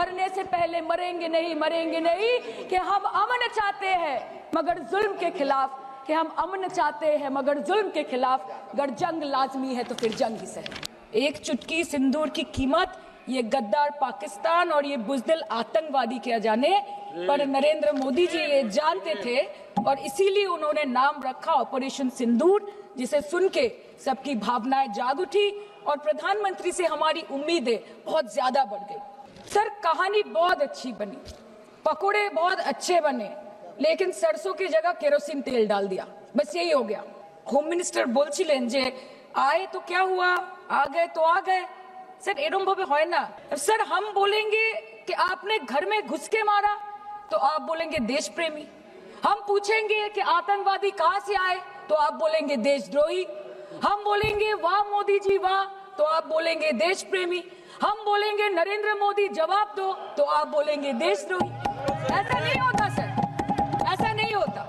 मरने से पहले मरेंगे नहीं कि हम अमन चाहते हैं मगर जुल्म के खिलाफ, कि हम अमन चाहते हैं मगर जुल्म के खिलाफ, अगर जंग लाजमी है तो फिर जंग ही सही। एक चुटकी सिंदूर की कीमत ये गद्दार पाकिस्तान और ये बुज़दिल आतंकवादी क्या जाने, पर नरेंद्र मोदी जी ये जानते थे और इसीलिए उन्होंने नाम रखा ऑपरेशन सिंदूर, जिसे सुन के सबकी भावनाएं जाग उठी और प्रधानमंत्री से हमारी उम्मीदें बहुत ज्यादा बढ़ गई। सर, कहानी बहुत अच्छी बनी, पकोड़े बहुत अच्छे बने, लेकिन सरसों की जगह केरोसिन तेल डाल दिया, बस यही हो गया। होम मिनिस्टर बोलছিলেন যে आए तो क्या हुआ, आ गए तो आ गए। सर, एरम भावे হয় ना। सर, हम बोलेंगे कि आपने घर में घुस के मारा तो आप बोलेंगे देश प्रेमी, हम पूछेंगे कि आतंकवादी कहां से आए तो आप बोलेंगे देशद्रोही, हम बोलेंगे वाह मोदी जी वाह तो आप बोलेंगे देश प्रेमी, हम बोलेंगे नरेंद्र मोदी जवाब दो तो आप बोलेंगे देशद्रोही। ऐसा नहीं होता सर, ऐसा नहीं होता।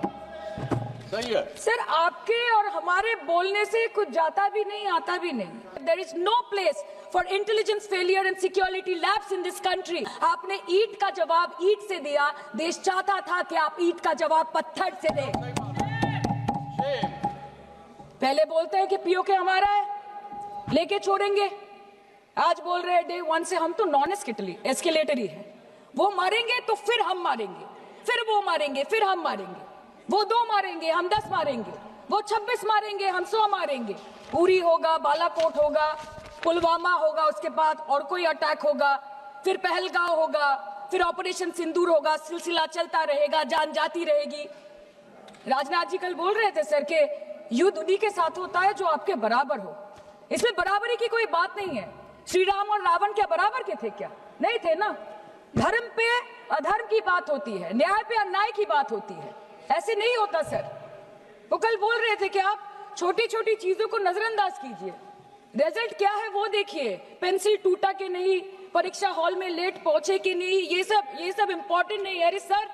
सही है सर, आपके और हमारे बोलने से कुछ जाता भी नहीं आता भी नहीं। There is no place for intelligence failure and security labs in this country. आपने ईंट का जवाब ईंट से दिया, देश चाहता था कि आप ईंट का जवाब पत्थर से दें। पहले बोलते हैं कि पीओके हमारा है, लेके छोड़ेंगे, आज बोल रहे हैं डे वन से हम तो नॉन एस्केलेटरी है, वो मारेंगे तो फिर हम मारेंगे, फिर वो मारेंगे, फिर हम मारेंगे, वो 2 मारेंगे हम 10 मारेंगे, वो 26 मारेंगे हम 100 मारेंगे। उरी होगा, बालाकोट होगा, पुलवामा होगा, उसके बाद और कोई अटैक होगा, फिर पहलगांव होगा, फिर ऑपरेशन सिंदूर होगा, सिलसिला चलता रहेगा, जान जाती रहेगी। राजनाथ जी कल बोल रहे थे सर के युद्ध उन्हीं के साथ होता है जो आपके बराबर हो, इसमें बराबरी की कोई बात नहीं है। श्री राम और रावण क्या बराबर के थे क्या? नहीं थे ना। धर्म पे अधर्म की बात होती है, न्याय पे अन्याय की बात होती है, ऐसे नहीं होता सर। वो कल बोल रहे थे कि आप छोटी छोटी चीजों को नजरअंदाज कीजिए, रिजल्ट क्या है वो देखिए, पेंसिल टूटा कि नहीं, परीक्षा हॉल में लेट पहुंचे कि नहीं, ये सब इम्पोर्टेंट नहीं है। अरे सर,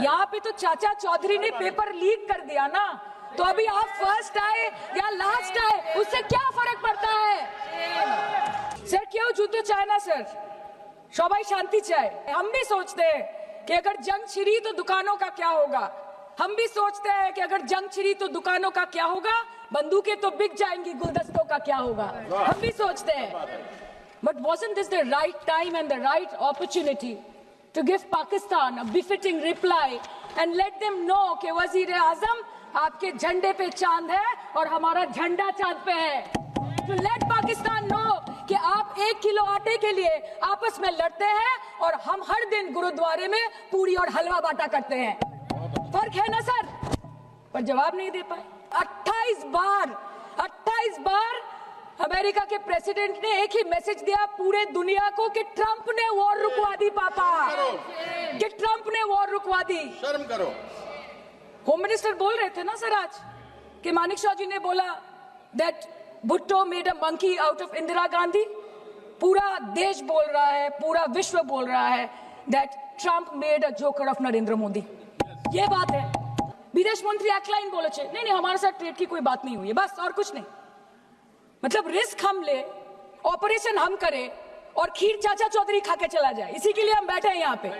यहाँ पे तो चाचा चौधरी ने पेपर लीक कर दिया ना, तो अभी आप फर्स्ट आए या लास्ट आए उससे क्या फर्क पड़ता है? सर, क्यों जूते चाहे ना सर, सबाई शांति चाहे। हम भी सोचते हैं कि अगर जंग छिड़ी तो दुकानों का क्या होगा, हम भी सोचते हैं कि अगर जंग छिड़ी तो दुकानों का क्या होगा, बंदूकें तो बिक जाएंगी, गुलदस्तों का क्या होगा, हम भी सोचते हैं। But wasn't this the right time and the right opportunity to give Pakistan a befitting reply and let them know कि वजीर आजम आपके झंडे पे चांद है और हमारा झंडा चांद पे है। To let Pakistan know कि आप 1 किलो आटे के लिए आपस में लड़ते हैं और हम हर दिन गुरुद्वारे में पूरी और हलवा बांटा करते हैं। फर्क है ना सर? पर जवाब नहीं दे पाए। 28 बार अमेरिका के प्रेसिडेंट ने एक ही मैसेज दिया पूरे दुनिया को कि ट्रंप ने वॉर रुकवा दी पापा, कि ट्रंप ने वॉर रुकवा दी। शर्म करो। होम मिनिस्टर बोल रहे थे ना सर आज कि मानिक शाह जी ने बोला that Bhutto made a monkey out of Indira Gandhi. पूरा देश बोल रहा है, पूरा विश्व बोल रहा है that Trump made a joker of Narendra Modi. ये बात है। विदेश मंत्री एक लाइन बोले छे, नहीं हमारे साथ ट्रेड की कोई बात नहीं हुई है, बस और कुछ नहीं। मतलब रिस्क हम ले, ऑपरेशन हम करें और खीर चाचा चौधरी खा के चला जाए, इसी के लिए हम बैठे हैं यहाँ पे।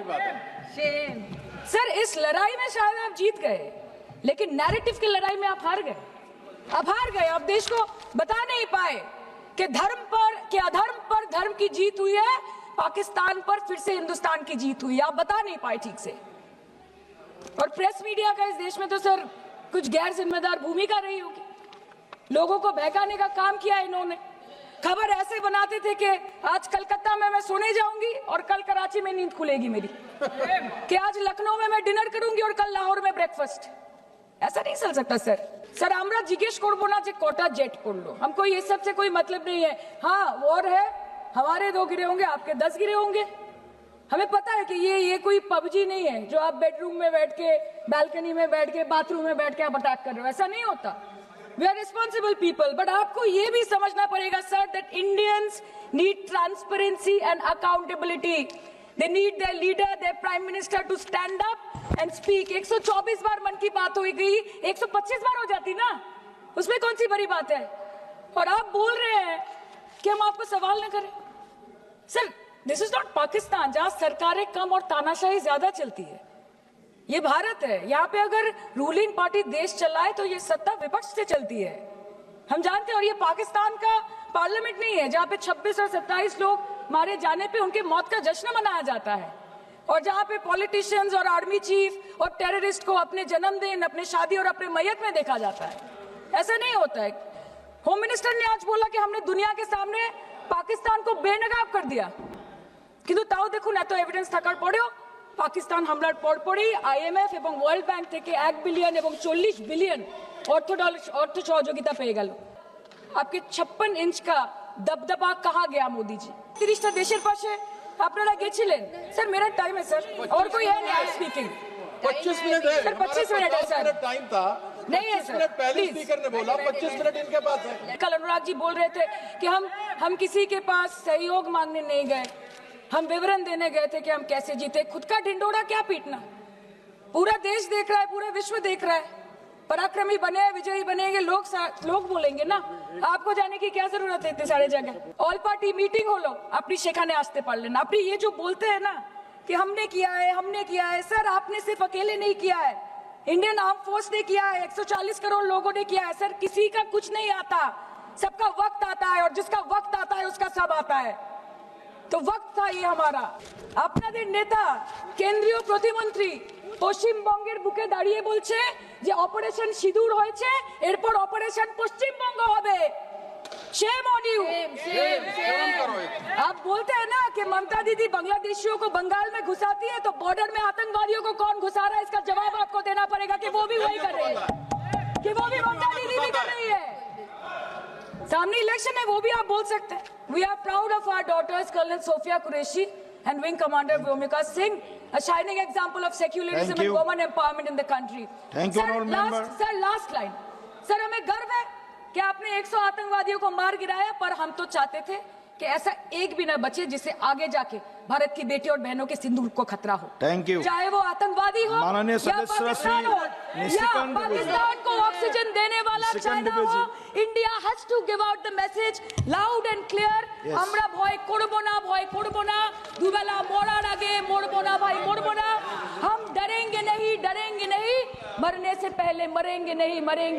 सर, इस लड़ाई में शायद आप जीत गए, लेकिन नैरेटिव की लड़ाई में आप हार गए। आप हार गए, आप देश को बता नहीं पाए कि धर्म पर, कि अधर्म पर धर्म की जीत हुई है, पाकिस्तान पर फिर से हिंदुस्तान की जीत हुई है, आप बता नहीं पाए ठीक से। और प्रेस मीडिया का इस देश में तो सर कुछ गैर जिम्मेदार भूमिका रही होगी, लोगों को बहकाने का काम किया इन्होंने। खबर ऐसे बनाते थे कि आज कलकत्ता में मैं सोने जाऊंगी और कल कराची में नींद खुलेगी मेरी, कि आज लखनऊ में मैं डिनर करूंगी और कल लाहौर में ब्रेकफास्ट। ऐसा नहीं चल सकता सर। सर, আমরা জিজ্ঞেস করব না যে কটা জেট করলো, हमको ये सब से कोई मतलब नहीं है। हाँ, वॉर है, हमारे 2 गिरे होंगे, आपके 10 गिरे होंगे। हमें पता है कि ये कोई पबजी नहीं है जो आप बेडरूम में बैठ के, बालकनी में बैठ के, बाथरूम में बैठ के आप अटैक कर रहे हो, ऐसा नहीं होता। We are responsible people, but आपको ये भी समझना पड़ेगा sir that Indians need transparency and accountability. They need their leader, their prime minister to stand up and speak. 124 बार मन की बात हो गई, 125 बार हो जाती ना, उसमें कौन सी बड़ी बात है? और आप बोल रहे हैं कि हम आपको सवाल न करें। Sir, this is not Pakistan जहां सरकारें कम और तानाशाही ज्यादा चलती है। ये भारत है, यहाँ पे अगर रूलिंग पार्टी देश चलाए तो ये सत्ता विपक्ष से चलती है, हम जानते हैं। और ये पाकिस्तान का पार्लियामेंट नहीं है जहाँ पे 26 और 27 लोग मारे जाने पे उनके मौत का जश्न मनाया जाता है, और जहाँ पे पॉलिटिशियंस और आर्मी चीफ और टेररिस्ट को अपने जन्मदिन, अपने शादी और अपने मैयत में देखा जाता है। ऐसा नहीं होता है। होम मिनिस्टर ने आज बोला कि हमने दुनिया के सामने पाकिस्तान को बेनकाब कर दिया, কিন্তু তাও দেখুন এত এভিডেন্স থাকার পরেও পাকিস্তান হামলার পরপরই আইএমএফ এবং ওয়ার্ল্ড ব্যাংক থেকে 1 বিলিয়ন এবং 40 বিলিয়ন অর্থ সহযোগিতা পেয়ে গেল। आपके 56 इंच का दबदबा कहाँ गया मोदी जी? 30টা দেশের পাশে আপনারা গেছিলেন। স্যার मेरा टाइम है सर, और कोई है नहीं स्पीकिंग? 25 मिनट है सर, 25 मिनट है सर, टाइम था नहीं है सर, पहले स्पीकर ने बोला 25 मिनट इनके पास है। कल अनुराग जी बोल रहे थे कि हम किसी के पास सहयोग मांगने नहीं गए, हम विवरण देने गए थे कि हम कैसे जीते। खुद का ढिंडोरा क्या पीटना? पूरा देश देख रहा है, पूरा विश्व देख रहा है। पराक्रमी बने, विजयी बनेंगे लोग बोलेंगे ना, आपको जाने की क्या जरूरत है इतने सारे जगह। ऑल पार्टी मीटिंग होलो, अपनी सेखाने आस्ते पढ़ लेना। अपनी ये जो बोलते हैं ना कि हमने किया है, सर आपने सिर्फ अकेले नहीं किया है, इंडियन आर्म फोर्स ने किया है, 140 करोड़ लोगों ने किया है। सर किसी का कुछ नहीं आता, सबका वक्त आता है, और जिसका वक्त आता है उसका सब आता है। तो वक्त था ये हमारा। আপনাদের নেতা কেন্দ্রীয় প্রতিমন্ত্রী পশ্চিমবঙ্গের বুকে দাঁড়িয়ে বলছে যে অপারেশন সিঁদুর হয়েছে, এরপর অপারেশন পশ্চিমবঙ্গ হবে। Shame on you. आप बोलते हैं ना कि ममता दीदी बांग्लादेशियों को बंगाल में घुसाती है, तो बॉर्डर में आतंकवादियों को कौन घुसा रहा है इसका जवाब आपको देना पड़ेगा कि वो भी वही कर रहे हैं, कि वो भी ममता दीदी भी कर रही है। सामने इलेक्शन है, वो भी आप बोल सकते हैं। We are proud of our daughters colonel Sophia Qureshi and Wing Commander Vyomika Singh, a shining example of secularism and women empowerment in the country. Thank you, honorable member. Sir last line. Sir हमें गर्व है कि आपने 100 आतंकवादियों को मार गिराया, पर हम तो चाहते थे कि ऐसा एक भी न बचे जिससे आगे जाके भारत की बेटी और बहनों के सिंदूर को खतरा हो। Thank you. चाहे वो आतंकवादी हो माननीय या सदस्य पाकिस्तान हो या पाकिस्तान को ऑक्सीजन देने वाला चाइना हो, India has to give out the message loud and clear. আমরা ভয় করব না, দুবেলা মরার আগে মরবো না ভাই, মরবো না। हम डरेंगे नहीं, मरने से पहले मरेंगे नहीं, मरेंगे